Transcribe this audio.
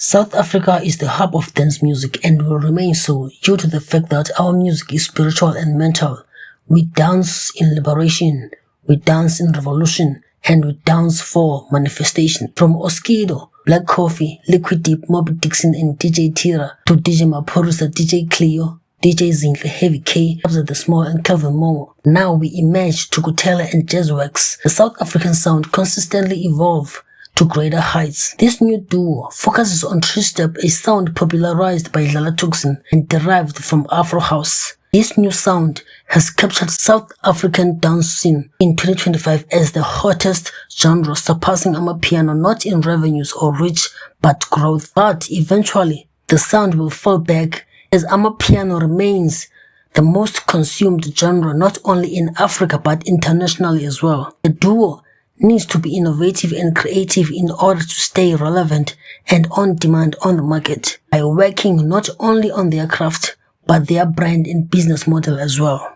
South Africa is the hub of dance music and will remain so due to the fact that our music is spiritual and mental. We dance in liberation, we dance in revolution, and we dance for manifestation. From Oskido, Black Coffee, Liquid Deep, Moby Dixon and DJ Tira, to DJ Maphorisa, DJ Cleo, DJ Zinhle, Heavy K, Kabza the Small and Calvin Momo. Now we emerge to Kutela and Jazzworks. The South African sound consistently evolve to greater heights. This new duo focuses on tree-step, a sound popularized by Dlala Thukzin and derived from Afro House. This new sound has captured South African dance scene in 2025 as the hottest genre, surpassing Amapiano not in revenues or reach but growth. But eventually, the sound will fall back as Amapiano remains the most consumed genre not only in Africa but internationally as well. The duo needs to be innovative and creative in order to stay relevant and on demand on the market by working not only on their craft but their brand and business model as well.